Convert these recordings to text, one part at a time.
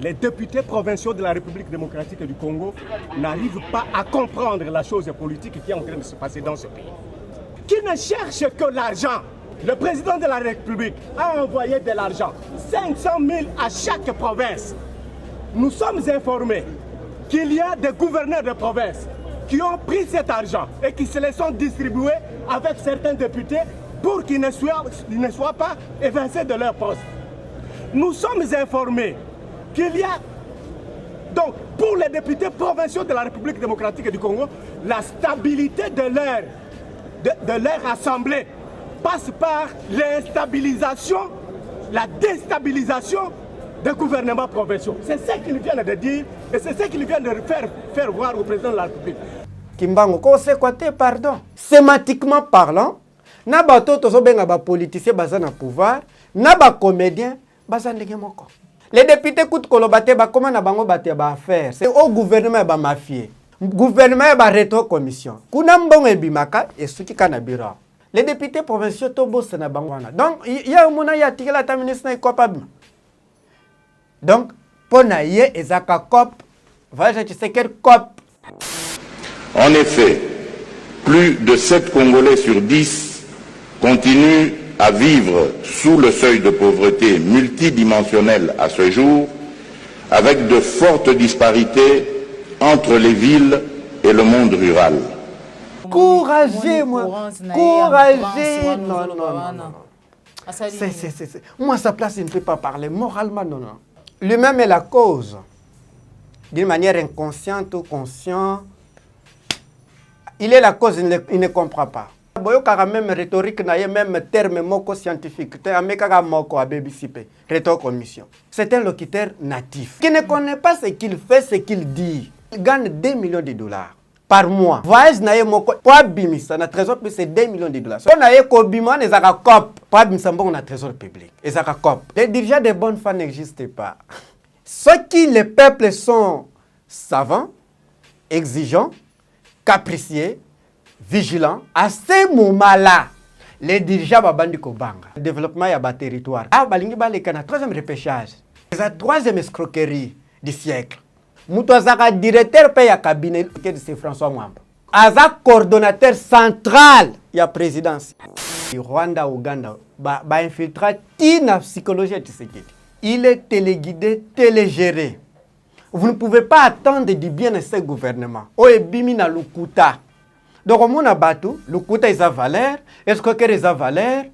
les députés provinciaux de la République démocratique du Congo n'arrivent pas à comprendre la chose politique qui est en train de se passer dans ce pays. Qui ne cherche que l'argent. Le président de la République a envoyé de l'argent, 500 000 à chaque province. Nous sommes informés qu'il y a des gouverneurs de province qui ont pris cet argent et qui se les sont distribués avec certains députés pour qu'ils ne soient pas évincés de leur poste. Nous sommes informés qu'il y a, donc, pour les députés provinciaux de la République démocratique du Congo, la stabilité de leur assemblée passe par l'instabilisation, la déstabilisation des gouvernements provinciaux. C'est ce qu'ils viennent de dire et c'est ce qu'ils viennent de faire voir au président de la République. Kimbango, pardon. Sémantiquement parlant, na bato tozobenga ba politicien baza na pouvoir, na ba comédien baza ndenge moko. Les députés coûtent kolobate ba comment na bango bate ba affaire. C'est au gouvernement ba mafie. Gouvernement ba rétro commission. Kuna mbongo ebimaka esuki kana biro. Les députés provinciaux tobo na bango wana. Donc il y a mona ya tikela ta ministre na capable. Donc pour na ye ezaka cop, voilà tu sais quel cop. En effet, plus de 7 Congolais sur 10 continuent à vivre sous le seuil de pauvreté multidimensionnel à ce jour, avec de fortes disparités entre les villes et le monde rural. Couragez, moi. Couragez. Non. Moi, sa place, il ne peut pas parler. Moralement, non. Lui-même est la cause. D'une manière inconsciente ou consciente. Il est la cause, il ne comprend pas. Boyokara même rhétorique, même terme moko scientifique. Commission. C'est un locuteur natif qui ne connaît pas ce qu'il fait, ce qu'il dit. Il gagne 2 millions de dollars par mois. Voyage naye moko pour bimisa na trésor public c'est 2 millions de dollars. On a ko bima les aka cop pour bimisa bon na trésor public. Les aka cop. Les dirigeants de bonne foi n'existent pas. Ceux qui les peuples sont savants, exigeants, capricieux, vigilants, à ce moment-là, les dirigeants babandi kobanga. Le développement ya ba territoire. Ah balingi baleka troisième repêchage. C'est la troisième escroquerie du siècle. Moutouazaka directeur paye à cabinet de c'est François Mwamba. Aza coordonnateur central ya présidence. Rwanda, Ouganda, ba infiltrat tina psychologie de Tshisekedi. Il est téléguidé, télégéré. Vous ne pouvez pas attendre du bien de ce gouvernement. Oebimi na lukuta. Donc, on a battu, lukuta is a valeur, escroquer is a valeur.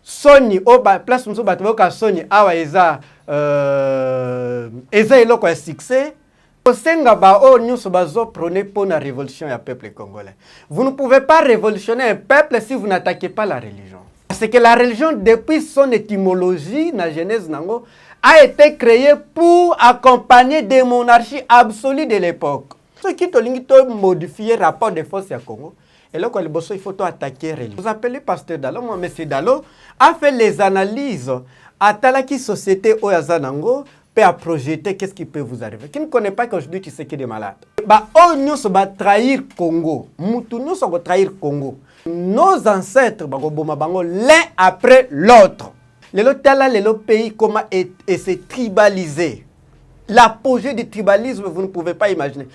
Sony, place nous battu, Sony, awa eza eloko ya succès. Senga ba o nyuso bazo prôner pour la révolution du peuple congolais. Vous ne pouvez pas révolutionner un peuple si vous n'attaquez pas la religion. Parce que la religion, depuis son étymologie, la genèse nango, a été créée pour accompagner des monarchies absolues de l'époque. Ce qui a modifié le rapport de force à Congo. Et là, il faut attaquer la religion. Vous appelez Pasteur Dalo, moi, M. Dalo a fait les analyses à Talaki Société Oyazanango. À projeter qu'est-ce qui peut vous arriver. Qui ne connaît pas qu'aujourd'hui tu sais qu'il est malade. Nous va trahir Congo. Nous va trahir Congo. Nos ancêtres l'un après l'autre. Le pays comment est s'est tribalisé. L'apogée du tribalisme, vous ne pouvez pas imaginer.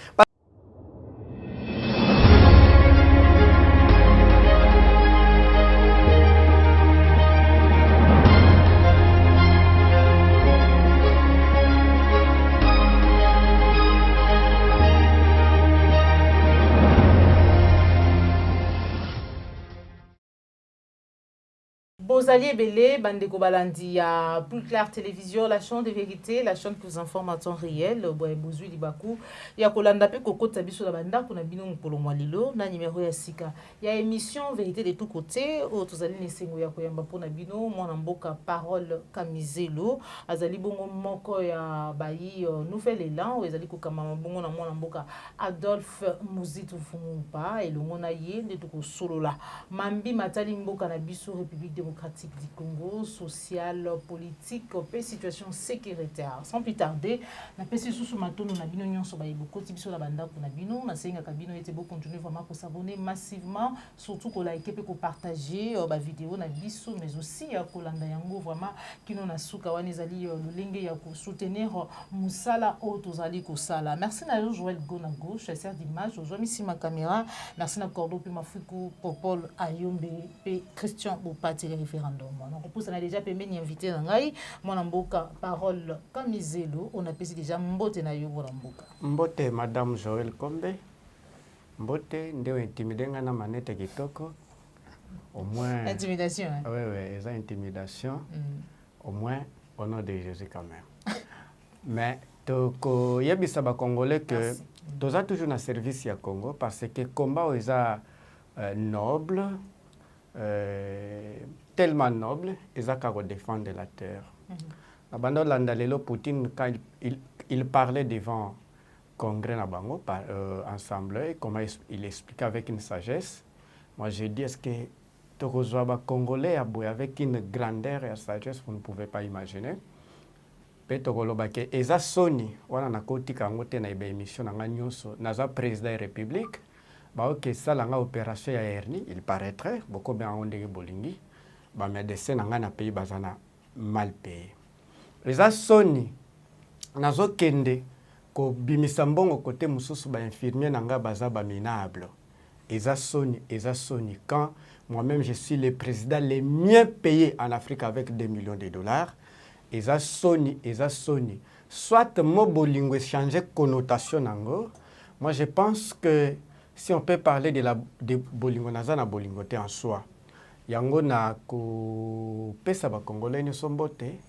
Bozali Belé, Bandeko Balandi, à Plus Clair Télévision, la chaîne de vérité, la chaîne qui vous informe en temps réel, Bouzui Libakou, il y a Kolanda Pe Koko Tabiso la Banda, qu'on a binon pour le mois Lilo, na numéro ya Sika. Il y a émission Vérité de tous côtés, où tous allez Nessengo ya Koyamba pour Nabino, mon amboka Parole Kamizelo, Azali Bongo Moko ya Bayi, Nouvel Élan, où Azali Kokama Bongo na mon amboka Adolphe Mouzitou Fumupa, et le Monaye, de Toko Solo là. Mambi Matali Mboka Nabiso, République démocratique démocratique du Congo, social, politique, et situation sécuritaire. Sans plus tarder, na pesi sous matono na bino nyonso ba yebo koti biso la banda ko na bino na senga kabino ete bo continuer vraiment pour s'abonner massivement, surtout ko liker pe ko partager ba vidéo na biso mais aussi ko landa yango vraiment kino na suka wana ezali lolenge ya ko soutenir musala o tozali ko sala. Merci na Joël Gona gauche, chef d'image, aujourd'hui ici ma caméra. Merci na Cordo pe Mafuku Popol Ayombe pe Christian Bopati le référendum. On repose on a déjà payé ni invité na ngai mon mboka parole Kamizelo, on a payé déjà mbote na yo mboka. Mbote madame Joël Kombe. Mbote ndio intimidenga na manete kitoko. Au moins intimidation. Hein? Oui oui, c'est intimidation. Au moins au nom de Jésus quand même. Mais toko yebisa ba congolais que tous a toujours un service à Congo parce que combat est noble, tellement noble, ils ont défendre la terre. Abandon Landalelo Poutine quand il parlait devant Congrès na bango ensemble et comment il expliquait avec une sagesse. Moi j'ai dit est-ce que Tokozwa congolais avec une grandeur et une sagesse vous ne pouvez pas imaginer. Petogolobake eza soni wana nakotika ngo te na émission na nyonso naza président de la République ba OK sala nga opération ya hernie il paraîtrait beaucoup bien on ndenge bolingi ba médecin nga na pays bazana mal payé eza soni nazo kende ko bimisa mbongo côté mususu ba infirmier nga baza ba minable eza soni quand moi-même je suis le président le mieux payé en Afrique avec 2 millions de dollars. Eza soni. Soit mo bolingo changer connotation nango. Moi je pense que si on peut parler de bolingo nazana bolingo te en soi. Yango na ko pesa ba congolais ni sombote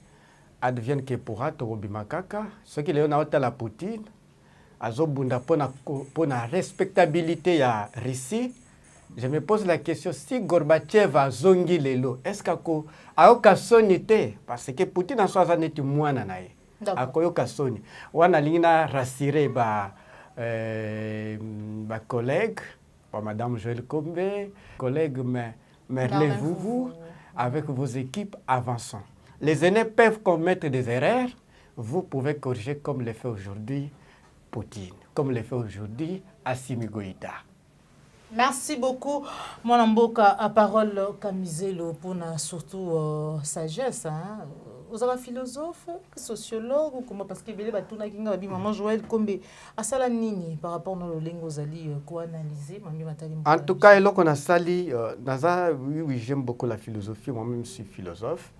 advienne que pourra to bimakaka ce qui le na ota la Poutine azobunda pona respectabilité ya Russie. Je me pose la question, si Gorbatchev a zongi lelo, est-ce qu'ako ayoka soni te? Parce que Poutine en soi neti mwana nae. Akoyoka soni. Wana lingina rassuré ba collègue, ba madame Joël Kombe, collègue mais relevez-vous avec vos équipes avançant. Les aînés peuvent commettre des erreurs, vous pouvez corriger comme le fait aujourd'hui Poutine, comme le fait aujourd'hui Assimi Goïta. Merci beaucoup, mon mboka à parole Kamizelo pour surtout sagesse. Hein? Vous avez un philosophe, sociologue ou comment parce que bele batuna kinga bi maman Joël Kombe asala nini par rapport à nos langues ozali ko analyser mami matali. En tout cas, eloko na sali naza oui j'aime beaucoup la philosophie, moi-même je suis philosophe.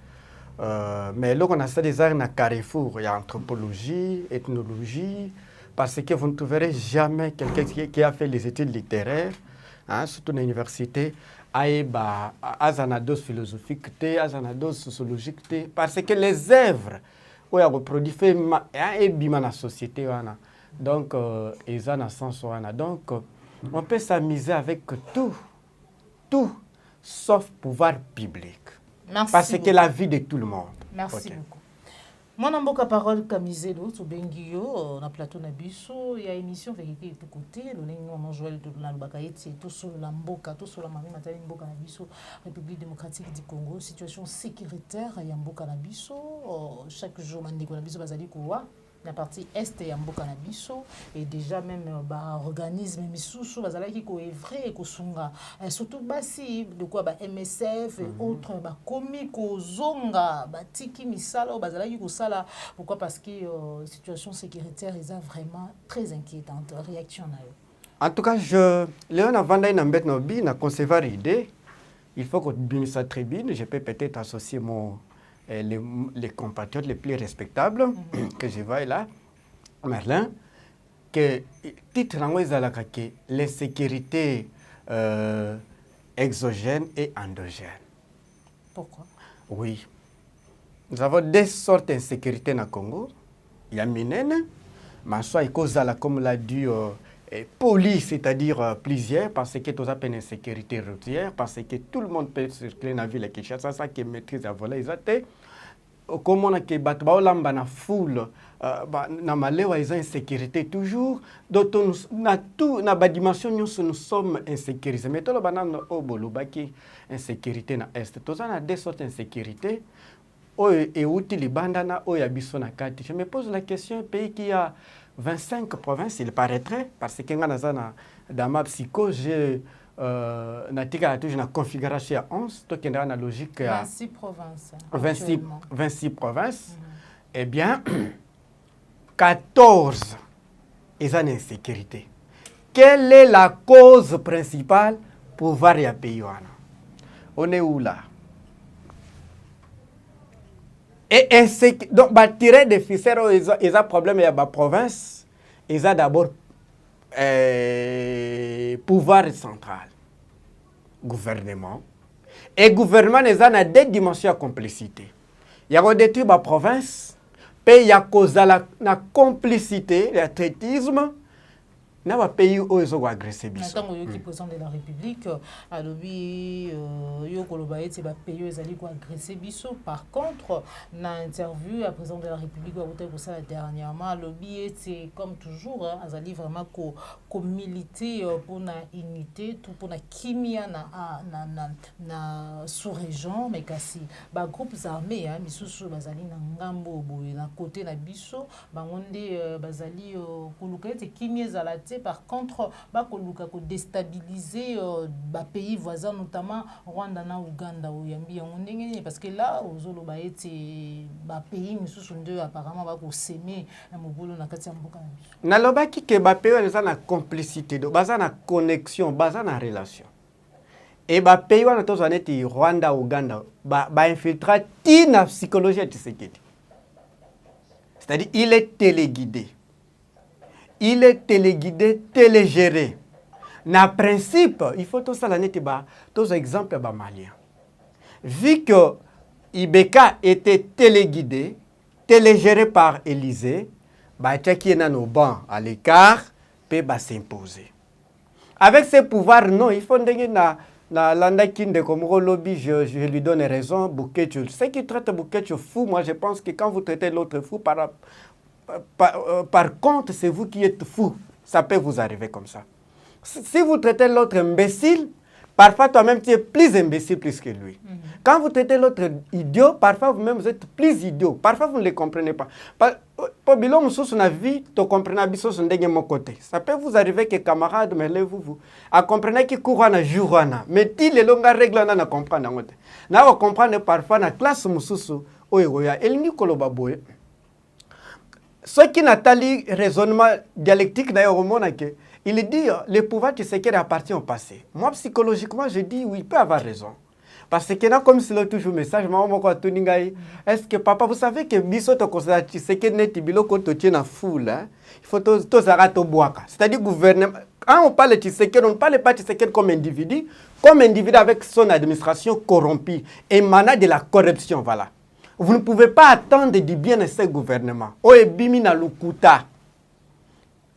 Mais eloko na sali des na carrefour, il y a anthropologie, ethnologie parce que vous ne trouverez jamais quelqu'un qui a fait les études littéraires. Hein, surtout dans l'université, aïba azanados philosophique té, azanados sociologique té, parce que les œuvres où il y a reproduit fait et bima la société wana. Donc ils ont un sens wana. Donc on peut s'amuser avec tout sauf pouvoir public. Merci parce beaucoup. que la vie de tout le monde. Merci beaucoup. Mon mboka parole Kamizelo to bengio na plateau na biso ya émission vérité et tout côté le lingo maman Joël de la Bakaïti tout sur la mboka tout sur la mami matali mboka na biso République démocratique du Congo situation sécuritaire ya mboka na biso chaque jour mandeko na biso bazali kowa la partie est ya mboka na biso et déjà même organisme misusu bazalaki ko evrer ko sunga surtout basi de quoi MSF et autres komi ko zonga tiki misala bazalaki ko sala pourquoi parce que situation sécuritaire est vraiment très inquiétante réaction na yo. En tout cas Léon Avanda na mbet no bi na concevoir idée il faut que bimisa tribune je peux peut-être associer les compatriotes les plus respectables que je vois là, Merlin, que titre que les sécurités exogènes et endogènes. Pourquoi? Oui. Nous avons deux sortes d'insécurité dans le Congo. Il y a Minene, mais soit comme l'a dit police, c'est-à-dire plusieurs, parce que tout ça une insécurité routière, parce que tout le monde peut circuler dans la ville de Kinshasa, ça qui maîtrise la volée, comme on a que bato baolamba na foule na malewa ils ont insécurité toujours d'autres na tout na ba dimension nous sommes insécurisés mais tout le banane au bolubaki insécurité na est tous on a deux sortes d'insécurité et outil libandana o ya biso na kati. Je me pose la question, un pays qui a 25 provinces, il paraîtrait parce que dans ma psycho j'ai natika toujours na configuration à 11 to kenda na logique à 26 provinces 26 provinces. Eh bien 14 ils ont une insécurité. Quelle est la cause principale pour voir ya pays wana? On est où là? Et donc, tirer des ficelles, ils ont problème, il y a la province, ils ont d'abord pouvoir central, gouvernement. Et gouvernement, ils ont deux dimensions de complicité. Il y a détruit la province, puis il y a cause de la complicité, le traitisme. Na ba pays où ils ont agressé biso. Tant que président de la République a lobby yo koloba ete ba pays ezali ko agresser biso. Par contre, na interview à président de la République wa bote ko ça dernièrement lobby ete comme toujours azali vraiment ko militer pour na unité tout pour na kimia na sous-région mais kasi ba groupes armés misusu bazali na ngambo boye na côté na biso bangonde bazali koluka ete kimia ezala. Par contre, bah koluka ko déstabiliser pays voisins notamment Rwanda na Uganda ou yambi ngenge parce que là ozolo ba ete ba pays misusu nde apparemment ba ko semer mobolo na kati ya mboka. Na lobaki ke ba pays eza na complicité do baza na connexion baza na relation. Et ba pays wana to zaneti Rwanda Uganda ba infiltrer tina psychologie de Tshisekedi. C'est-à-dire il est téléguidé. Il est téléguidé, télégéré. Na principe, il faut tout ça l'année tous exemples ba malien. Vu que Ibeka était téléguidé, télégéré par Élysée, ba qui est au banc à l'écart, peut ba s'imposer. Avec ses pouvoirs non, il faut na landa kinde comme lobby, je lui donne raison. Bouquet, ceux qui traitent Bouquet fou, moi je pense que quand vous traitez l'autre fou par contre, c'est vous qui êtes fou. Ça peut vous arriver comme ça. Si vous traitez l'autre imbécile, parfois toi-même tu es plus imbécile plus que lui. Quand vous traitez l'autre idiot, parfois vous-même vous êtes plus idiot. Parfois vous ne les comprenez pas. Pour bilon sur na vie, tu comprenez biso son de mon côté. Ça peut vous arriver que camarade mais vous à comprendre que courana jourana. Mais ti les longues règles na comprendre ngote. Na vous comprendre parfois na classe mususu oya el ni koloba boye. Ce qui n'a pas le raisonnement dialectique d'ailleurs au monde, il dit le pouvoir de Tshisekedi appartient au passé. Moi, psychologiquement, je dis oui, il peut avoir raison. Parce que là, comme c'est toujours message, est-ce que papa, vous savez que Biso te considère Tshisekedi n'est pas quand tu es dans la foule, il faut tous arrêter au bois. C'est-à-dire gouvernement. Quand on parle de Tshisekedi, on ne parle pas de Tshisekedi comme individu avec son administration corrompue, émanant de la corruption, voilà. Vous ne pouvez pas attendre du bien de ce gouvernement. Oebimi na lukuta.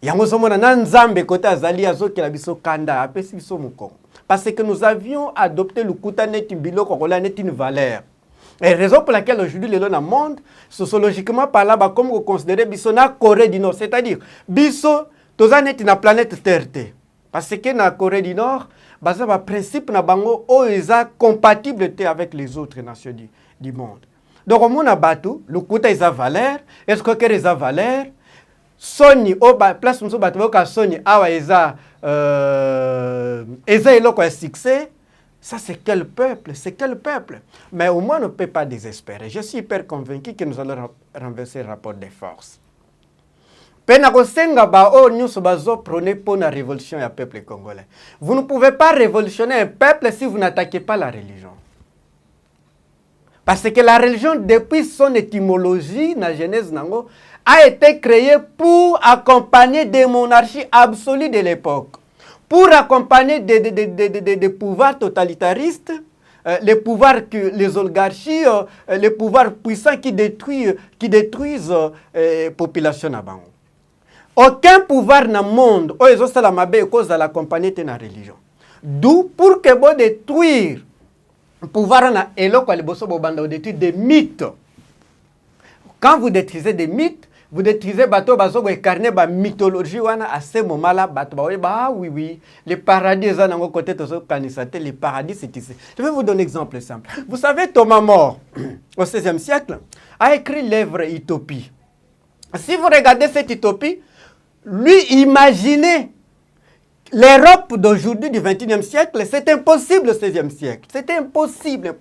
Yango somona na nzambe kota azali azoki la biso kanda apesi biso moko. Parce que nous avions adopté lukuta net biloko kola net une valeur. Et raison pour laquelle aujourd'hui le dans le monde sociologiquement parlant ba comme considérer biso na Corée du Nord, c'est-à-dire biso toza net na planète Terre. Parce que na Corée du Nord, baza ba principe na bango o eza compatible avec les autres nations du monde. Donc, on a battu, le côté est à valeur, est-ce que c'est à valeur? Sony, place où on Sony, est succès. Ça, c'est quel peuple? C'est quel peuple? Mais au moins, on ne peut pas désespérer. Je suis hyper convaincu que nous allons renverser le rapport des forces. Vous ne pouvez pas révolutionner un peuple si vous n'attaquez pas la religion. Parce que la religion, depuis son étymologie, la Genèse nango, a été créée pour accompagner des monarchies absolues de l'époque, pour accompagner des pouvoirs totalitaristes, les pouvoirs les oligarchies, les pouvoirs puissants qui détruisent la population. Aucun pouvoir dans le monde n'a cause de l'accompagner de la religion. D'où pour que vous détruire pouvoir na eloko liboso bobanda détruire des mythes Quand vous détruisez des mythes, vous détruisez bateau bazo incarner ba mythologie wana à ce moment-là bateau bah oui les paradis ça dans côté de kanisate les paradis c'est ici. Je vais vous donner un exemple simple. Vous savez Thomas More au XVIe siècle a écrit l'œuvre Utopie. Si vous regardez cette utopie, lui imaginez l'Europe d'aujourd'hui du XXIe siècle, c'est impossible au XVIe siècle. C'était impossible.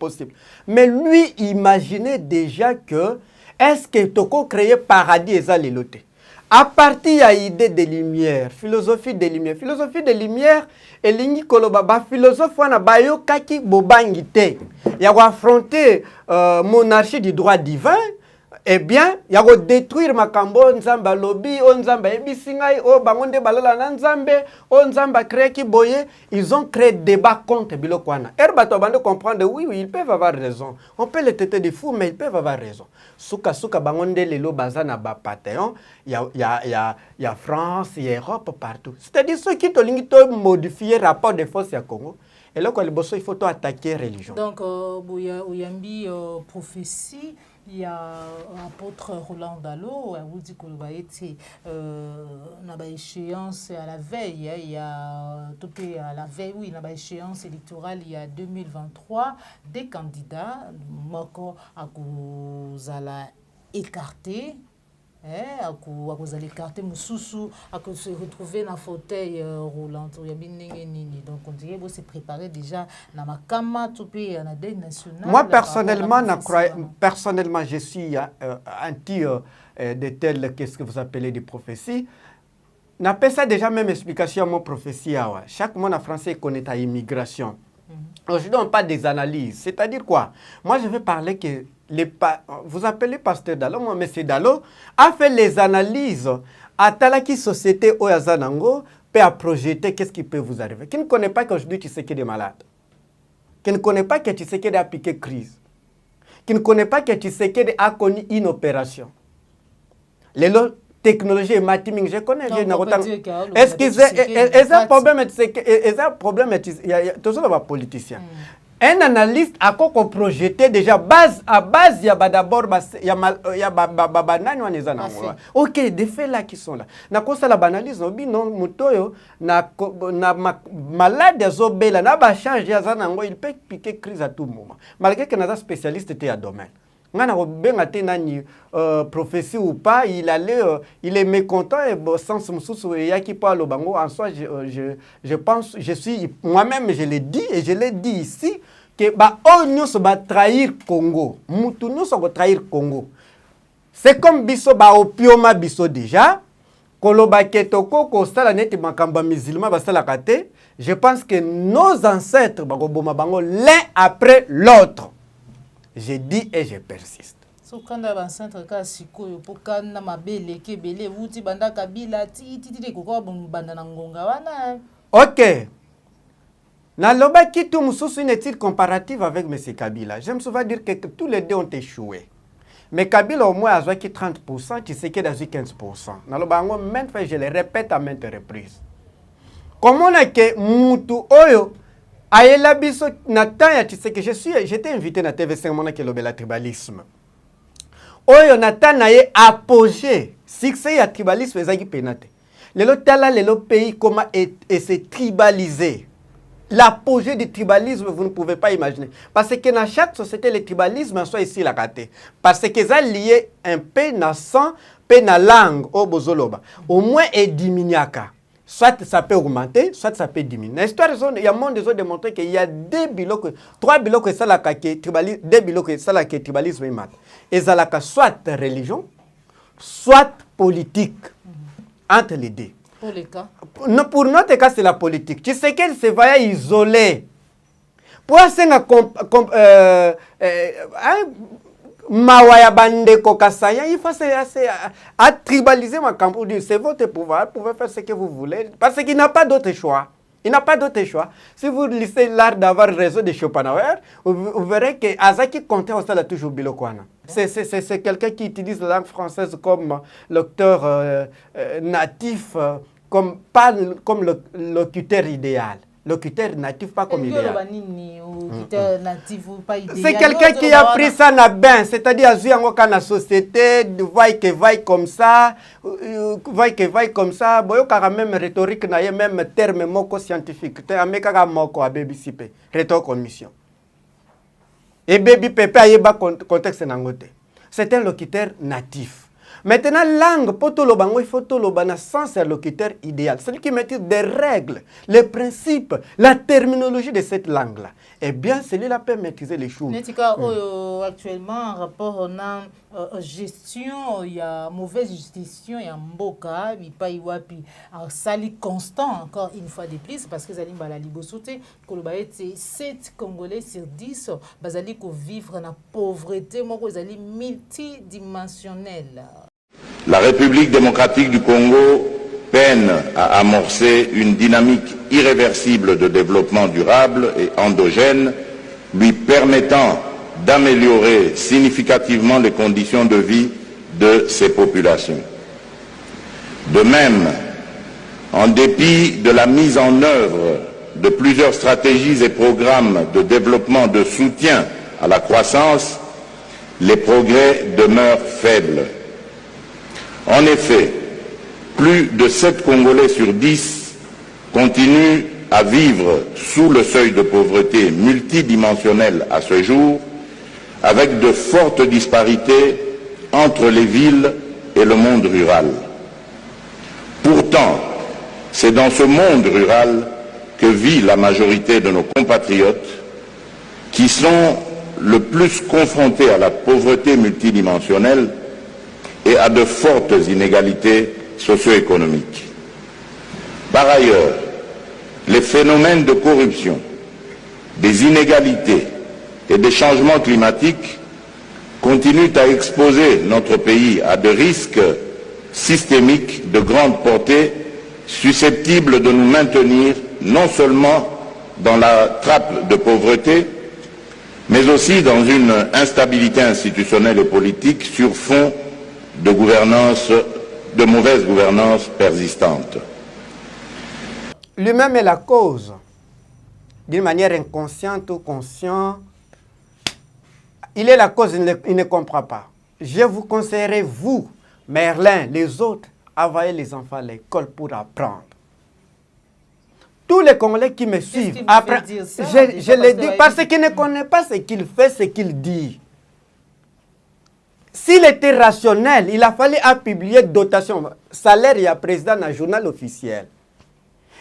Mais lui imaginait déjà que est-ce que Toko créé paradis et ça les lotés. À partir de l'idée des lumières, philosophie des lumières, et l'ingi kolobaba philosophe wana bayo kaki bobangite. Il y a affronter monarchie du droit divin. Eh bien, il y a détruire makambo nzamba lobby, nzamba ebisingai, bangonde balala na nzambe, nzamba créé ki boye, ils ont créé débat contre bilokwana. Erbato bande comprendre oui, ils peuvent avoir raison. On peut les traiter de fous mais ils peuvent avoir raison. Suka bangonde lelo bazana ba panthéon, il y a France, il y a Europe partout. C'est-à-dire ceux qui ont modifié rapport de force à Congo. Et là, il faut attaquer la religion. Donc, Oyambi prophétie, il y a l'apôtre Roland Dallot, où dit que la échéance à la veille, il y a tout à la veille, oui, la échéance électorale, il y a 2023, des candidats, Moko à Kouzala écarté. À cause de l'écarté, à se retrouver dans le fauteuil roulant. Donc, on dirait que c'est préparé déjà dans ma cama, tout pays, en adèle national. Moi, personnellement, je suis anti de telles, qu'est-ce que vous appelez des prophéties. On appelle ça déjà même explication à mon prophétie. Chaque monde en français connaît la immigration. Aujourd'hui, on parle des analyses. C'est-à-dire quoi? Moi, je vais parler que vous appelez pasteur Dallot, moi, monsieur Dallot, a fait les analyses à Talaki société Oyazanango, peut à projeter qu'est-ce qui peut vous arriver. Qui ne connaît pas qu'aujourd'hui tu sais qu'il est malade. Qui ne connaît pas que tu sais qu'il a piqué crise. Qui ne connaît pas que tu sais qu'il a connu une opération. Les technologie et matiming, je connais. Est-ce que un problème, il y a toujours un politicien. Un analyste a projeté déjà à base, il y a d'abord il y a ok, des faits là qui sont là. Na kosa la banalise non mutoyo na malade azobela na ba change ya zanango il peut piquer crise à tout moment. Malgré que na spécialiste était à domaine. Prophétie ou pas, il est mécontent et sens en soi, je pense, moi-même, je l'ai dit et je l'ai dit ici, que nous va trahir Congo. Nous va trahir Congo. C'est comme biso opioma biso déjà. Koloba ketoko ko sala neti makamba musulman ba sala kate. Je pense que nos ancêtres bakoboma bango l'un après l'autre. J'ai dit et je persiste. Ok. Naloba qui tout mususu une étude comparative avec M. Kabila. J'aime souvent dire que tous les deux ont échoué. Mais Kabila au moins a joué 30%, tu sais qu'il a joué 15%. Naloba même fait, je le répète à maintes reprises. Comment on a que Moutou Oyo Aïla biso Nathan, tu sais que j'étais invité na TV5 mona ke lobela tribalisme. Oyo Nathan naye apogée succès ya tribalisme ezaki penate. Lelo tala lelo pays comment et c'est tribalisé. L'apogée du tribalisme, vous ne pouvez pas imaginer. Parce que dans chaque société, le tribalisme soit ici la raté. Parce que ça lié un peu dans sang, peu dans langue au bozoloba. Au moins est diminuaka. Soit ça peut augmenter, soit ça peut diminuer. L'histoire, il y a monde des autres démontré qu'il y a trois blocs ça la tribalisme, deux blocs ça la tribalisme est mat. Et ça la soit religion, soit politique. Entre les deux. Pour les cas. Pour notre cas, c'est la politique. Tu sais qu'elle se va isoler. Pour Mawaya bande kokasaya, il faut tribaliser ma campagne. C'est votre pouvoir, vous pouvez faire ce que vous voulez. Parce qu'il n'a pas d'autre choix. Il n'a pas d'autre choix. Si vous lisez l'art d'avoir raison de Schopenhauer, vous verrez que Azaki Conte a toujours Bilokwana. C'est quelqu'un qui utilise la langue française comme lecteur natif, comme le locuteur idéal. locuteur natif pas comme idéal. C'est quelqu'un qui a pris ça na bain, c'est-à-dire à jouer en la société, vaille comme ça, vaille comme ça. Boyo kara même rhétorique na ye même terme moko scientifique. Te ameka moko a baby sipe, rhétorique commission. Et baby pepe ayeba contexte nangote. C'est un locuteur natif. Maintenant, langue, il faut le sens locuteur idéal. Celui qui maîtrise des règles, les principes, la terminologie de cette langue-là. Eh bien, celui-là peut maîtriser les choses. Actuellement, en rapport à gestion, il y a mauvaise gestion, il y a mboka, il y a un sali constant, encore une fois de plus, parce que les gens la libosouté, c'est 7 Congolais sur 10, ils vivent dans la pauvreté, ils multidimensionnelle. La République démocratique du Congo peine à amorcer une dynamique irréversible de développement durable et endogène, lui permettant d'améliorer significativement les conditions de vie de ses populations. De même, en dépit de la mise en œuvre de plusieurs stratégies et programmes de développement de soutien à la croissance, les progrès demeurent faibles. En effet, plus de 7 Congolais sur 10 continuent à vivre sous le seuil de pauvreté multidimensionnel à ce jour, avec de fortes disparités entre les villes et le monde rural. Pourtant, c'est dans ce monde rural que vit la majorité de nos compatriotes qui sont le plus confrontés à la pauvreté multidimensionnelle et à de fortes inégalités socio-économiques. Par ailleurs, les phénomènes de corruption, des inégalités et des changements climatiques continuent à exposer notre pays à des risques systémiques de grande portée susceptibles de nous maintenir non seulement dans la trappe de pauvreté, mais aussi dans une instabilité institutionnelle et politique sur fond de mauvaise gouvernance persistante. Lui-même est la cause, d'une manière inconsciente ou consciente. Il est la cause, il ne comprend pas. Je vous conseillerais, vous, Merlin, les autres, envoyer les enfants à l'école pour apprendre. Tous les Congolais qui me suivent, après, je le dis parce qu'ils ne connaissent pas ce qu'il fait, ce qu'il dit. S'il était rationnel, il a fallu publier dotation, salaire, il y a président dans le journal officiel.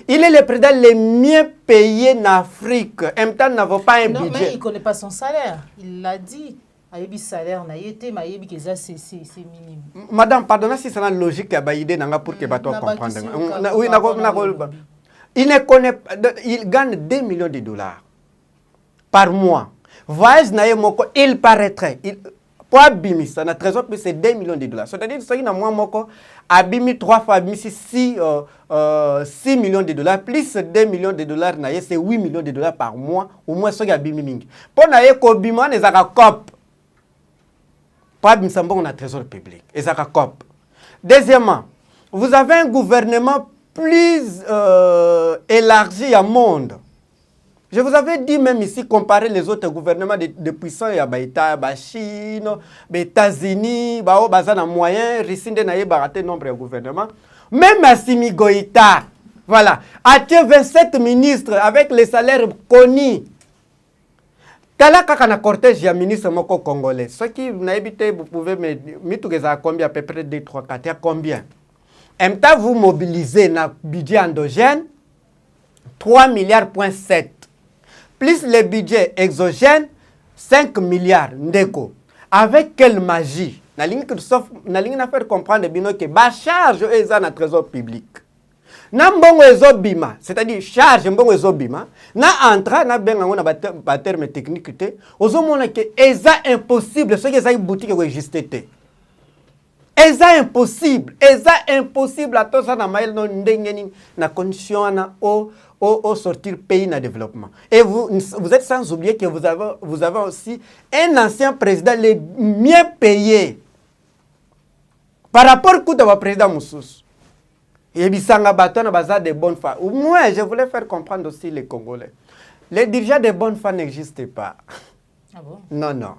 Il est le président le mieux payé en Afrique. En même temps, il n'a pas un budget. Non, mais il ne connaît pas son salaire. Il l'a dit. Il salaire, c'est minime. Madame, pardonnez si c'est la logique qui a idée pour que vous compreniez. Oui, il ne connaît pas. Il gagne 2 millions de dollars par mois. Voyage Nayemoko, il paraîtrait. Pour Abimisa, notre trésor, c'est 2 millions de dollars. C'est-à-dire que si moi, Abimi 3 fois, 6 millions de dollars, plus 2 millions de dollars, c'est 8 millions de dollars par mois, au moins ce qui Abimi Mingi. Pour Naye Kobima, les Akakop. Pour Abimisa, on a trésor public. Les Akakop. Deuxièmement, vous avez un gouvernement plus élargi au monde. Je vous avais dit même ici, comparer les autres gouvernements de puissants, il y a la Chine, les États-Unis, il y a des moyens, Russie n'a pas nombre de gouvernements. Même Assimi Goïta, voilà, a 27 ministres avec les salaires connus. Talaka na cortège, il y a ministre moko congolais. Ceux qui n'habitent, vous pouvez me dire à combien, à peu près 2, 3, 4, à combien. En même temps, vous mobilisez un budget endogène, 3 milliards, 7. Plus le budget exogène, 5 milliards ndeko. Avec quelle magie? Na ligne na faire comprendre que ba charge est dans le trésor public. Na mbongo ezobima, c'est-à-dire charge mbongo ezobima, na entra na benga ngona ba terme technique te, ozomona que eza impossible ce que ça boutique ko exister. Eza impossible à tout ça na mail non ndengeni na condition na au sortir pays na développement. Et vous êtes sans oublier que vous avez aussi un ancien président le mieux payé par rapport au président Moussous. Et bisanga batona baza de bonnes femmes. Moi, je voulais faire comprendre aussi les Congolais. Les dirigeants de bonnes femmes n'existent pas. Ah bon? Non, non.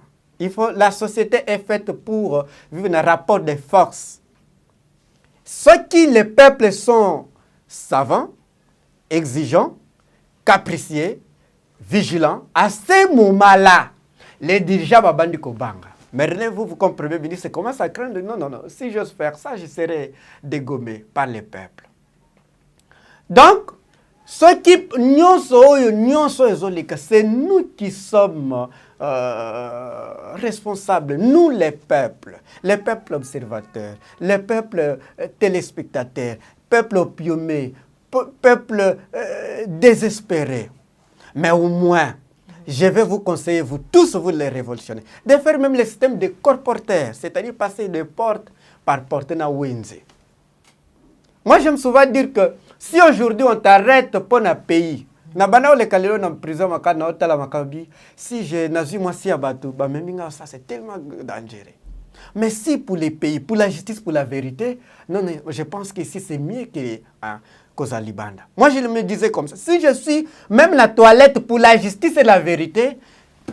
La société est faite pour vivre un rapport de force. Ceux qui, les peuples, sont savants, exigeants, capricieux, vigilants, à ce moment-là, les dirigeants vont bandi kobanga. Mais vous comprenez, ministre, commence à craindre. Non, non, non. Si j'ose faire ça, je serai dégommé par les peuples. Donc, ceux qui c'est nous qui sommes responsables, nous les peuples observateurs, les peuples téléspectateurs, peuples opiumés, peuples désespérés. Mais au moins, je vais vous conseiller, vous tous, vous les révolutionnaires, de faire même le système de corporteurs, c'est-à-dire passer de porte par porte dans Windsor. Moi, j'aime souvent dire que si aujourd'hui on t'arrête pour un pays, si je n'ai moi si abattu, ça c'est tellement dangereux. Mais si pour les pays, pour la justice, pour la vérité, non, non, je pense qu'ici c'est mieux que Kozalibanda. Moi je me disais comme ça, si je suis même la toilette pour la justice et la vérité,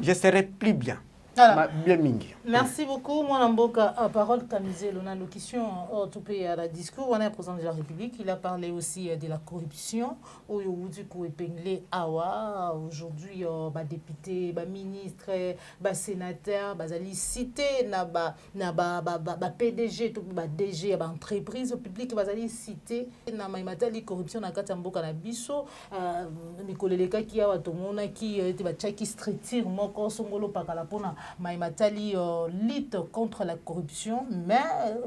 je serais plus bien. Alors, bien mingi. Merci beaucoup. Moi, Namboka, parole Kamizé, l'allocution tout pays à la discours. On est président de la République. Il a parlé aussi de la corruption. Aujourd'hui, député, ministre, sénateur, cité, PDG, DG, entreprise publique, cité, la corruption na Katamboka na biso, Nikoleleka qui a tomona qui qui structure moko songolo pakala pona Maïmatali lutte contre la corruption, mais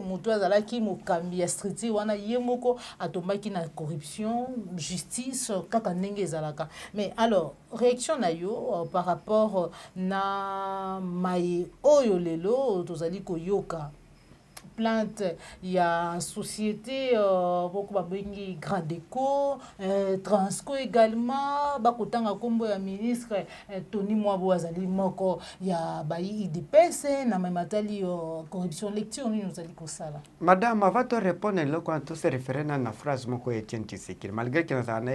moto azalaki mokambi ya striti wana yemoko atombaki na corruption, justice kaka ndenge ezalaka. Mais alors réaction na yo par rapport na mai oyo lelo tozali koyoka plainte, il y a société beaucoup babengi Gradeco, Transco également, bakotanga kombo ya ministre Tony Mwabo azali moko ya bayi IDPS na mamatali corruption lecture ni nous ali kosala. Madame, avant de répondre quand tout se référer à la phrase moko Etienne Tshisekedi, malgré que nous sommes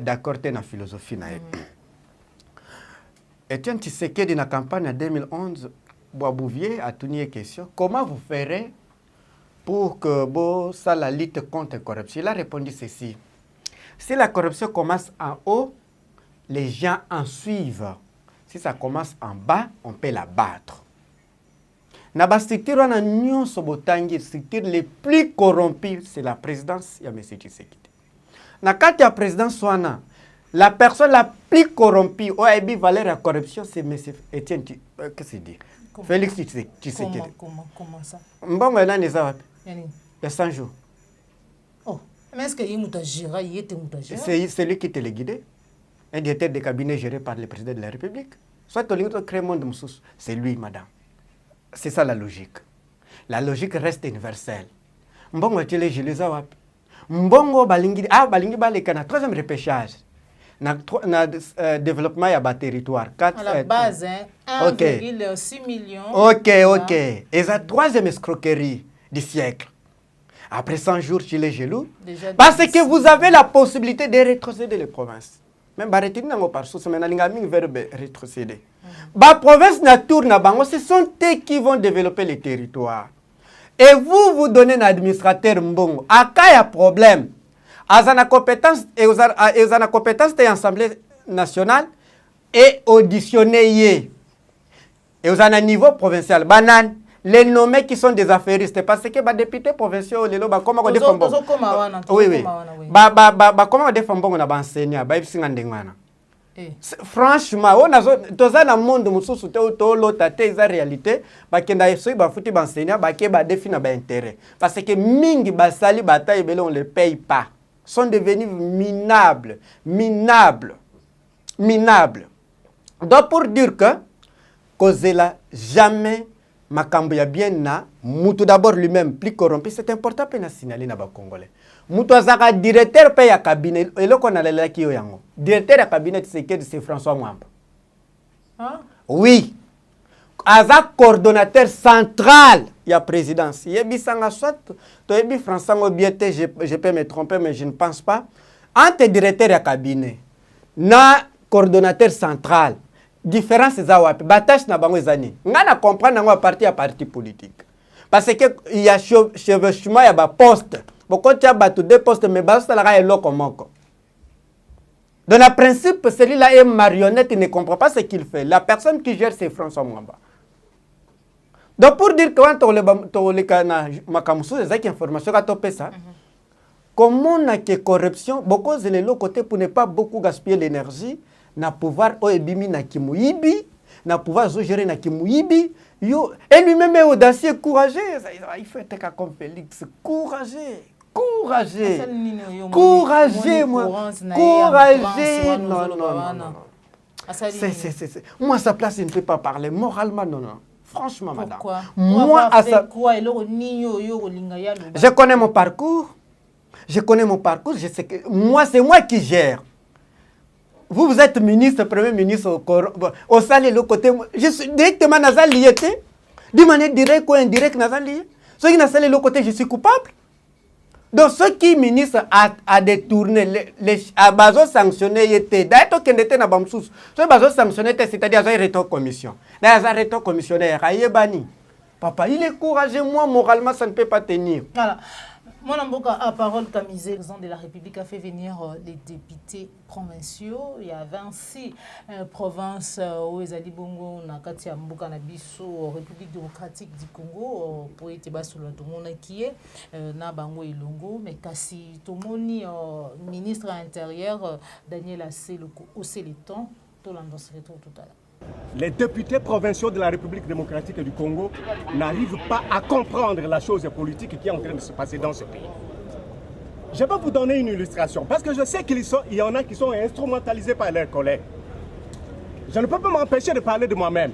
d'accord avec la philosophie na Etienne Tshisekedi na campagne en 2011 Boabouvier a tenu une question. Comment vous ferez pour que ça la lutte contre la corruption? Il a répondu ceci. Si la corruption commence en haut, les gens en suivent. Si ça commence en bas, on peut la battre. Na ba structure wana nyonso botangi structure les plus corrompues, c'est la présidence ya M. Tshisekedi. Na kati ya présidence wana, la personne la plus corrompue au EBI valeur la corruption, c'est M. Etienne qu'est-ce qu'il dit? Félix Tshisekedi. Comment ça? Mbongo ena neza wapi? Il y a 100 jours. Oh, mais est-ce qu'il y a Moutajira? C'est lui qui te le guide. Un directeur de cabinet géré par le président de la République. Soit tu as créé monde moussous, c'est lui, madame. C'est ça la logique. La logique reste universelle. Mbongo tu les gelés wapi? Mbongo balingi baleka na troisième repêchage. Na développement ya ba territoire 4 à la base 1,6 millions. OK. Et la troisième escroquerie du siècle. Après 100 jours chez les gelous, parce que vous avez la possibilité de rétrocéder les provinces. Même Baretini n'a pas partout, mais n'alingami verbe rétrocéder. Ba province na tour na bango, ce sont eux qui vont développer les territoires. Et vous donnez un administrateur mbongo. Aka ya problème. Azana compétence et azana compétence de l'Assemblée nationale et auditionner. Et aux un niveau provincial. Banane, les nommés qui sont des affairistes, parce que les députés provinciaux, les loba, comment on défend bon? Oui. Comment on défend bon, on a enseigné, franchement, on a dans un monde où c'est la réalité, intérêt. Parce que mingi basali bataille, on ne les paye pas. Sont devenus minables. Donc pour dire que Kozela jamais makambo ya bien na mutu d'abord lui-même plus corrompu, c'est important pour na signaler na ba Congolais. Mutu azaka directeur pe ya cabinet eloko na lela ki yo yango. Directeur ya cabinet c'est François Mwamba. Hein? Oui. Azak coordonnateur central il y a présidence. Il y a soit, tu as François Ngobiete, je peux me tromper, mais je ne pense pas. Entre directeur de cabinet, na coordonnateur central, différence za wapi, batache na bango ezani. Ngana comprendre ngo parti à parti politique. Parce que il y a chevauchement, il y a poste. Beaucoup de gens deux postes, mais basta la est loko moko. Dans le principe, celui-là est marionnette, il ne comprend pas ce qu'il fait. La personne qui gère, c'est François Mwamba. Donc pour dire que quand on a information, comment on a que corruption, beaucoup de l'autre côté pour ne pas beaucoup gaspiller l'énergie, na pouvoir oebimi na kimuibi, na pouvoir gérer na kimuibi, et lui-même est audacieux, courageux. Il faut être comme Félix, courageux. Courageux, courageux, moi, courageux, non. Moi, à sa place, il ne peut pas parler. Moralement, non. Franchement, madame. Pourquoi? Moi, à sa... Je connais mon parcours. Je je sais que moi, c'est moi qui gère. Vous êtes ministre, premier ministre au Sali, le côté. Je suis directement dans lié. De manière directe ou indirecte, dans lié. Ceux qui n'ont pas le côté, je suis coupable. Donc, ceux qui ministre a détourné, à base sanctionné, d'ailleurs, qui était dans le Bamsous, ceux qui sanctionné, c'est-à-dire qu'ils ont été commission. D'ailleurs, ils ont été commissionnaire, papa, il est courageux, moi, moralement, ça ne peut pas tenir. Voilà. Mon amboka à parole Kamisé, le président de la République a fait venir les députés provinciaux. Il y a 26 provinces où ils allaient bongo na kati ya mboka na biso République démocratique du Congo pour être bas sur le monde qui est na bango ilongo mais kasi tomoni ministre de l'Intérieur Daniel Asseloko haussé les tons tout l'annoncerait tout à l'heure. Les députés provinciaux de la République démocratique du Congo n'arrivent pas à comprendre la chose politique qui est en train de se passer dans ce pays. Je vais vous donner une illustration, parce que je sais qu'il y en a qui sont instrumentalisés par leurs collègues. Je ne peux pas m'empêcher de parler de moi-même.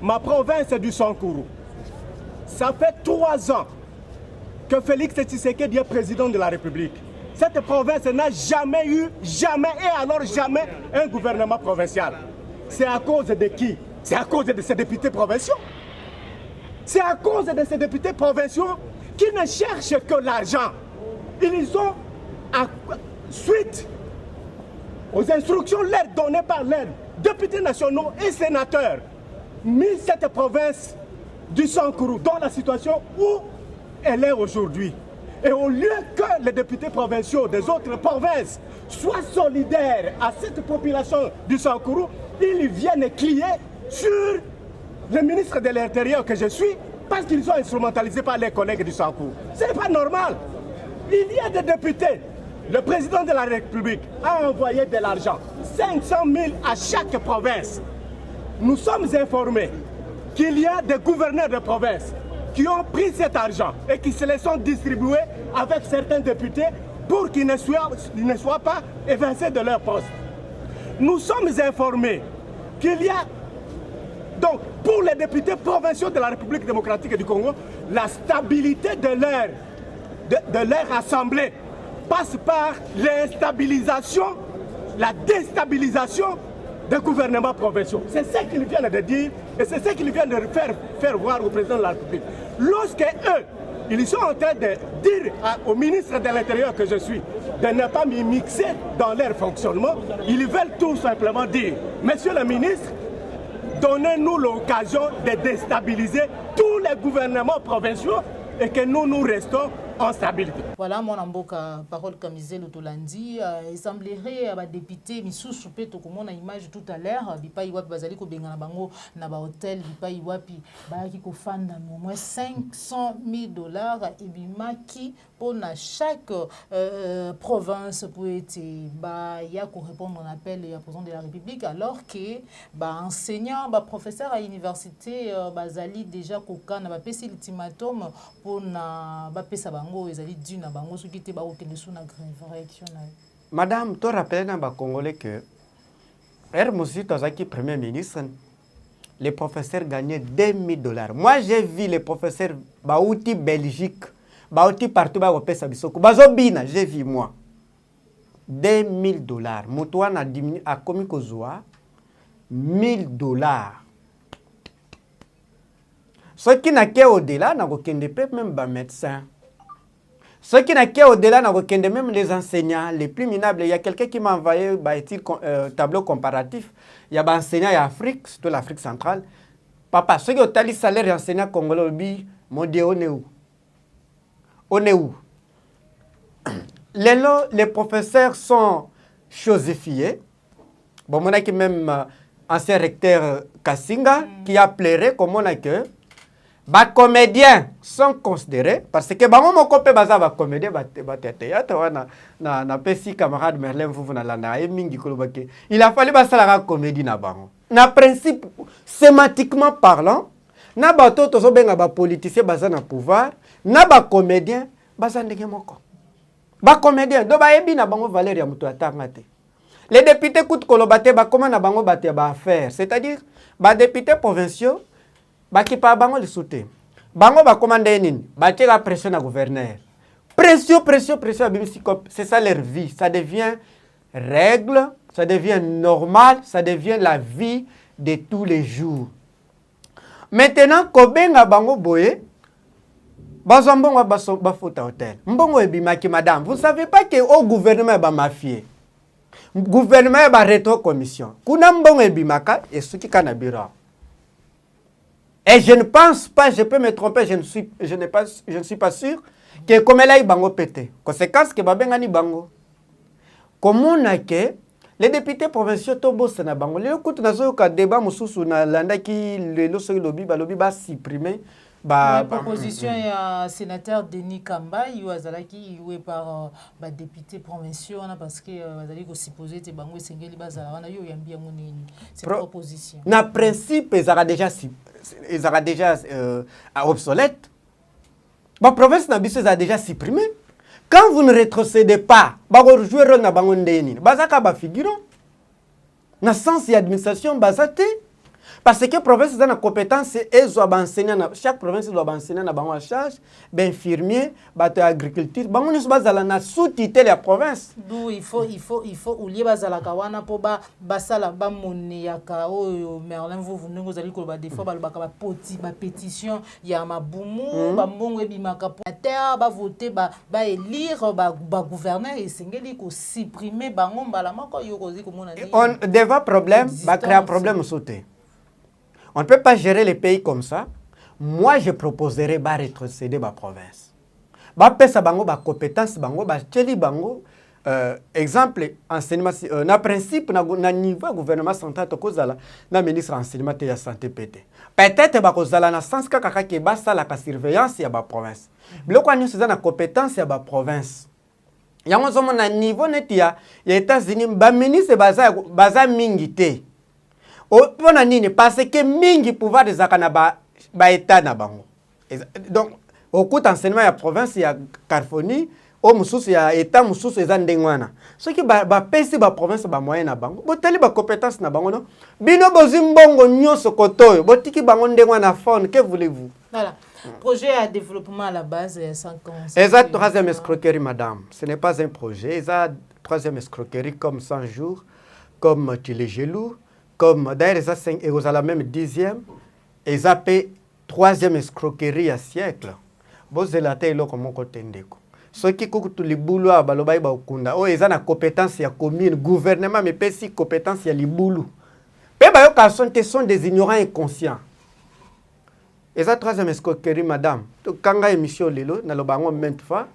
Ma province est du Sankourou. Ça fait 3 ans que Félix Tshisekedi est président de la République. Cette province n'a jamais eu, jamais et alors jamais un gouvernement provincial. C'est à cause de qui? C'est à cause de ces députés provinciaux. C'est à cause de ces députés provinciaux qui ne cherchent que l'argent. Ils ont, suite aux instructions leur données par leurs députés nationaux et sénateurs, mis cette province du Sankourou dans la situation où elle est aujourd'hui. Et au lieu que les députés provinciaux des autres provinces soient solidaires à cette population du Sankourou, ils viennent crier sur le ministre de l'Intérieur que je suis parce qu'ils sont instrumentalisés par les collègues du Sankourou. Ce n'est pas normal. Il y a des députés. Le président de la République a envoyé de l'argent, 500 000 à chaque province. Nous sommes informés qu'il y a des gouverneurs de province qui ont pris cet argent et qui se les sont distribués avec certains députés pour qu'ils ne soient pas évincés de leur poste. Nous sommes informés qu'il y a, donc, pour les députés provinciaux de la République démocratique du Congo, la stabilité de leur assemblée passe par l'instabilisation, la déstabilisation des gouvernements provinciaux. C'est ce qu'ils viennent de dire et c'est ce qu'ils viennent de faire voir au président de la République. Lorsque eux, ils sont en train de dire au ministre de l'Intérieur que je suis de ne pas m'y mixer dans leur fonctionnement, ils veulent tout simplement dire, monsieur le ministre, donnez-nous l'occasion de déstabiliser tous les gouvernements provinciaux et que nous restons en stabilité. Voilà, mon amboka, parole comme disait l'Otolandi, il semblerait à député, Missou Soupé, tout comme on a image tout à l'heure, Bipa Iwapi Bazali ko Bengana Bango, Naba Hotel, Bipa Iwapi, Baraki ko fan au moins $500 000, et Bima qui, pour chaque province, pour être, il y a qu'on répondre à l'appel du président de la République, alors que, enseignants, professeurs à l'université, Bazali déjà Koka, n'a pas passé l'ultimatum pour n'a pas passé Madame, tu rappelles dans le Congolais que Hermosi Tozaki, premier ministre, les professeurs gagnaient $2 000. Moi, j'ai vu les professeurs Baouti Belgique, Baouti partout, Bazobina, j'ai vu moi. $2 000. Moutouane a diminué à Komikozoa $1 000. Ce qui n'a qu'à au-delà, n'a aucun même bas médecin. Ce qui n'a qu'à au-delà, n'a aucun même les enseignants les plus minables. Il y a quelqu'un qui m'a envoyé un tableau comparatif. Il y a des enseignants en Afrique, surtout l'Afrique centrale. Papa, ceux qui ont le salaire d'enseignant congolais, mon Dieu, on est où? On est où? Les professeurs sont chosifiés. Bon, on a qui même ancien recteur Kassinga qui a pleuré comme on a que les comédiens sont considérés parce que bango moko pe baza ba comédien ba théâtre wana na pesi camarade Merlin Vuvu na landa e mingi kolobake il a fallu basala la comédie na bango na principe sémantiquement parlant na bato tozo benga ba politicien baza na pouvoir na ba comédien baza ndenge moko ba comédien do ba yebi na bango valeur ya muto atanga te. Les députés coûtent kolobate ba comment na bango baté ba affaire, c'est-à-dire ba députés provinciaux ba ki pa bango le souté. Bango ba commander nini? Ba té la pression na gouverneur. Pression, c'est ça leur vie, ça devient règle, ça devient normal, ça devient la vie de tous les jours. Maintenant kobenga bango boye bazambongo ba fota hôtel. Mbongo ebimaki madame, vous savez pas que au gouvernement ba mafié. Gouvernement ba rétro commission. Kuna mbongo ebimaka et ce qui kanabira. Et je ne pense pas, je peux me tromper, je ne suis pas sûr que comme là il bango pété. Conséquence que babenga ni bango. Comment on a que les députés provinciaux tobosa na bango. Le coup nazo ka débat mususu na landa ki le loso lobby ba supprimer la proposition est sénateur Denis Kamba, il azalaki joué par député provinciaux parce que azali ko supposer te bango sengeli bazala wana yo yambi ya moneni. Cette proposition. Na principe ils aura déjà obsolète. La province na biso a déjà supprimé. Quand vous ne rétrocédez pas, ba jouer rôle na bango ndeni. Bazaka ba figurant. Na sens d'administration bazate. Parce que la province a une compétence et chaque province doit enseigner à charge d'infirmiers, d'agriculture. Ils sont sous-titré la province. D'où il faut oublier bazala kawana pour basala ba moniaka o Merlin vous allez ko ba des fois ba pétition ya mabumu ba mbongo ebimaka pour terre ba voter ba élire ba gouverneur et sengeli ko supprimer bango mbala mako yo kozi ko mona. On devant problème ba créer problème sauter. On ne peut pas gérer les pays comme ça. Moi, je proposerais de rétrocéder ma province. Je pesa bango ba compétence bango ba tcheli bango exemple enseignement na principe na niveau gouvernement central to kozala na ministre enseignement et santé pété. Peut-être ba kozala na sens kaka ke ba sala ka surveillance ya ba province. Biloko anyo c'est na compétence ya ba province. Yango zomo na niveau neti ya États-Unis ba ministre baza mingi te. Pona nini parce que mingi pouvoir des akana ba état na bango. Donc au coût enseignement ya province ya Carfoni o mususu ya état mususu eza ndengwana. Ce qui ba pesi ba province ba moyen na bango. Boteli ba compétence na bango non. Bino bozimbongo nyoso kotoyo. Botiki bango ndengwana fond, que voulez-vous? Voilà. Projet à développement à la base 5 ans. Exact, troisième escroquerie madame. Ce n'est pas un projet, exact troisième escroquerie comme 100 jours, comme Tilégelou. Comme d'ailleurs, ils ont la même 10e, ils ont fait 3e escroquerie à siècle. Bon, c'est la taille là comme on continue. Ceux qui coupent tous les boulots à Balobaï Baokunda, ils ont la compétence à commune, gouvernement, mais pas si compétence à les boulots. Mais ils sont des ignorants inconscients. Ils ont 3e escroquerie, madame. Quand il y a une émission, dans le bango, maintes fois,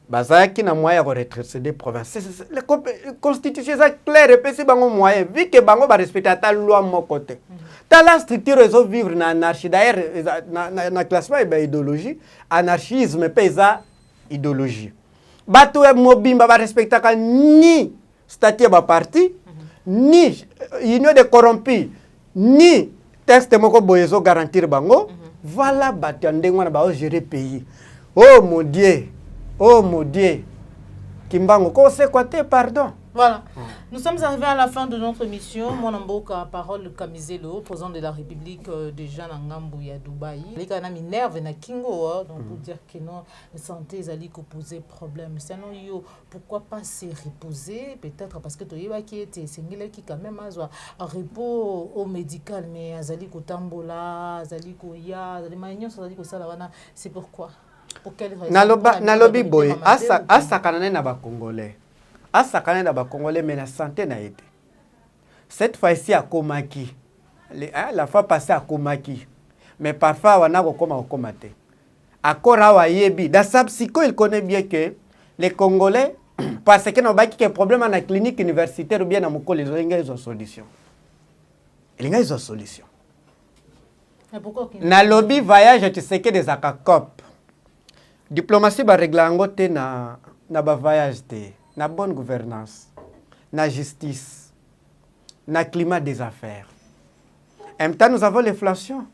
bazaki na moyen de rétrocéder province. La constitution est claire et puis bango moyen vu que bango ba respecter ta loi mon côté. Ta la structure réseau vivre na anarchie d'ailleurs na classement et idéologie, anarchisme pesa idéologie. Bato mobimba ba respecter ni statut ba parti, ni union de corrompus, ni texte moko boyezo garantir bango. Voilà bato ndengwana ba gérer pays. Oh mon Dieu. Oh mon Dieu, Kimbango, c'est quoi tes pardon? Voilà. Nous sommes arrivés à la fin de notre émission. Mon amboka parole Kamizelo, président de la République de Jean Ngambu à Dubaï. Les gars mi nerve na kingo donc pour dire que non la santé ezali ko poser problème. Sinon yo pourquoi pas se reposer peut-être parce que toyeba qui était singile qui quand même azwa repos au médical mais azali ko tambola, azali ko ya, azali manyo azali ko sala wana c'est pourquoi pour quelle raison nalobi boy asa kanane na ba congolais. Asakane na ba congolais mais la santé na été. Cette fois-ci à Komaki. La fois passée à Komaki. Mais parfois wana ko koma okomate. Akora wa yebi. Dans sa psycho il connaît bien que les Congolais parce que no baki que problème na clinique universitaire ou bien na mukolo ils ont solution. Ils ont solution. Mais pourquoi na lobby voyage tu sais que des akakop. Diplomatie ba régler ngo te na ba voyage te. Na bonne gouvernance, na justice, na climat des affaires. En même temps, nous avons l'inflation.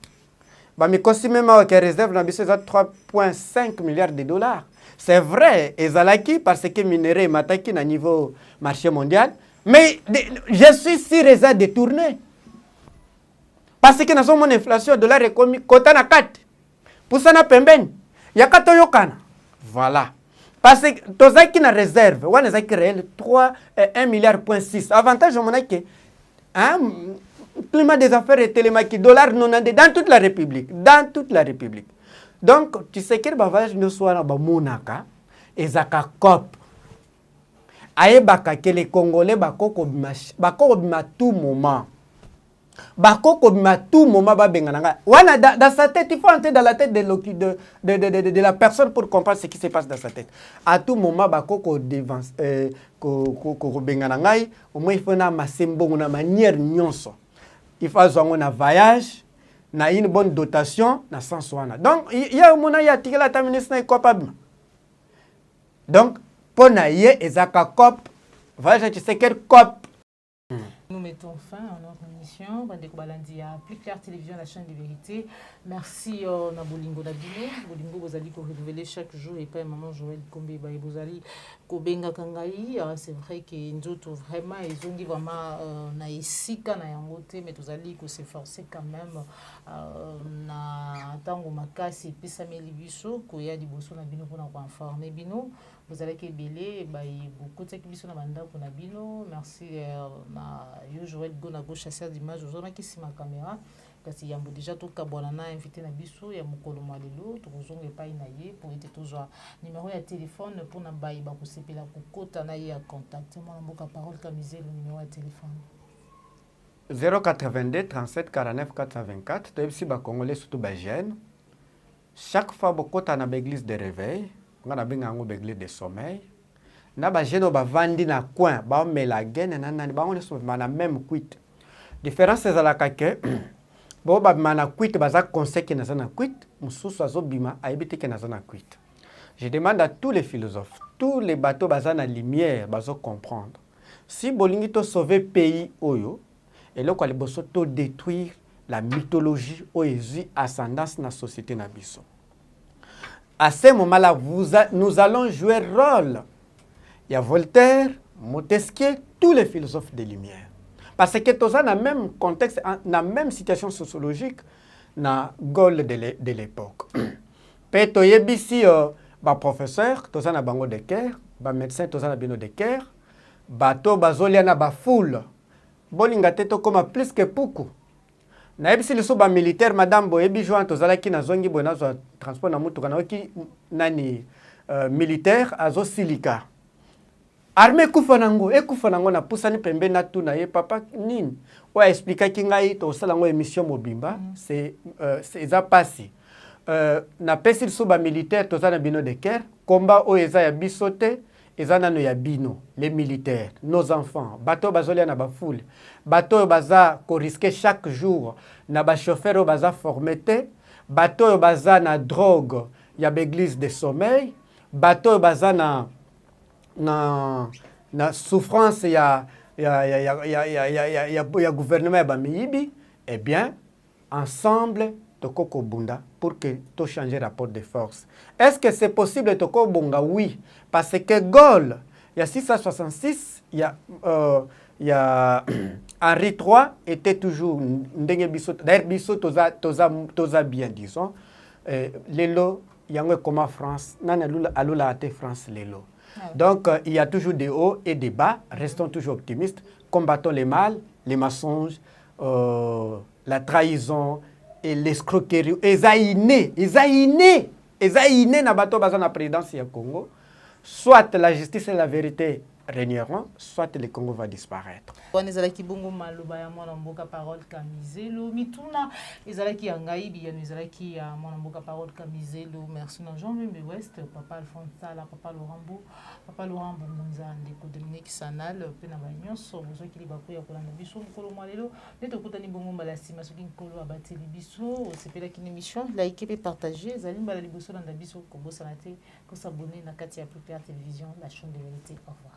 Bah, mais quand même avec réserve, na biso 3,5 milliards de dollars. C'est vrai, ezalaki parce que minerai mataki na niveau marché mondial, mais je suis si réserve détourné. Parce que nous avons une inflation de dollar économique kota na 4. Pour ça na pembeni. Yakato yokana. Voilà. Parce que tous qui na réserve, on a réel 1,6 milliard. Avantage au moment que climat des affaires et télémaki dollars non dans toute la République, Donc tu sais que bavage ne soit na ba monaka ezaka cop. Ayebaka que les Congolais bakoko bima tout moment. Bakoko bima tout moment ba bengananga. Wana dans sa tête, il faut entrer dans la tête de la personne pour comprendre ce qui se passe dans sa tête. À tout moment bakoko devance ko bengananga, au moins il faut na masembo na manière nyonso. Il faut avoir un voyage, na une bonne dotation, na sens wana. Donc il y a mona ya tikela ta ministre na capable. Donc pour na ye ezaka cop, voyage tu sais quel cop. Nous mettons fin à notre émission. Bandeko Balandi à Plus Clair Télévision, la chaîne de vérité. Merci na Bolingo Nabino. Bolingo Bozali ko renouveler chaque jour et pas maman Joël Kombe ba Bozali ko benga kangai. C'est vrai que nzoto vraiment ils ont dit vraiment na esika na yango te mais tozali ko s'efforcer quand même na tango makasi pisa meli biso ko ya liboso na bino pona ko informer bino. Vous allez kebele beaucoup de biso na banda ko na bino. Merci na yo Joël Gona go chasseur d'image ozona ki sima caméra kasi yambo déjà to kabona na invité na biso ya mukolo malelo to kozonga pa ina ye pour être toujours numéro ya téléphone pour na bayi ba ko sepela ko kota na ye ya contact moi mboka parole Kamizelo numéro ya téléphone 082 37 49 424 to ebisi ba congolais surtout ba jeune chaque fois bokota na l'église de réveil ngana benga ngo l'église de sommeil na ba jeune ba vandi na coin ba mela gene na nani ba on so na même quit différence za la kake bo ba mana quit ba za conseil que na za na quit mususu azobima ayebite que na za na quit. Je demande à tous les philosophes, tous les bateaux ba za na lumière bazo comprendre si bolingi to sauver pays oyo et là quoi les bosso to détruire la mythologie oyo ascendance na société na biso. À ce moment-là nous allons jouer rôle. Il y a Voltaire, Montesquieu, tous les philosophes des Lumières. Parce que tous dans le même contexte, dans la même situation sociologique, dans Gaulle de l'époque. Peto yebisi professeur, tous dans bango de Caire, médecin, tous dans bino de Caire, bateau bazolia na ba foule. Bolinga teto comme plus que beaucoup. Na yebisi le soba militaire madame boyebi joint tous ala ki na zongi bona zo transport na mutu kana ki nani militaire azo silika. Armée kufanango na pusani pembe na tuna ye papa nini o expliquer ki ngai to sala ngo émission mobimba c'est ça passé na pesi soba militaire to na bino de Caire combat o eza ya bisote eza nano ya bino les militaires nos enfants bateau bazolia na ba foule bateau baza ko risquer chaque jour na ba chauffeur baza formete bateau baza na drogue ya l'église de sommeil bateau baza na souffrance ya gouvernement ya bamiyibi. Eh bien ensemble tokoko bunda pour que to changer rapport de force. Est-ce que c'est possible toko bunga? Oui, parce que Gaulle Il y a 666, il y a Henri III était toujours d'ailleurs biso toza bien disons lelo yango comme France nana alula ate France lelo. Donc il y a toujours des hauts et des bas, restons toujours optimistes, combattons les mal, les mensonges, la trahison et l'escroquerie. Ezaïné na bato baza na présidence ya Congo. Soit la justice et la vérité régneront, soit le Congo va disparaître. On ezalaki bongo maloba ya mwana mboka Parole Kamizelo mituna ezalaki ya ngai biyano ezalaki ya mwana mboka Parole Kamizelo. Merci na Jean Membe West, papa Alphonse Sala, papa Laurent Mbonza ndeko Dominique Sanal pe na banyonso bozokili bako ya kolanda biso mokolo mwalelo nde tokutani bongo mbala nsima soki nkolo abateli biso osepelaki na émission like et partager ezali mbala liboso landa biso kobosana te kosabone na kati ya Plus Clair Télévision, la chaîne de vérité. Au revoir.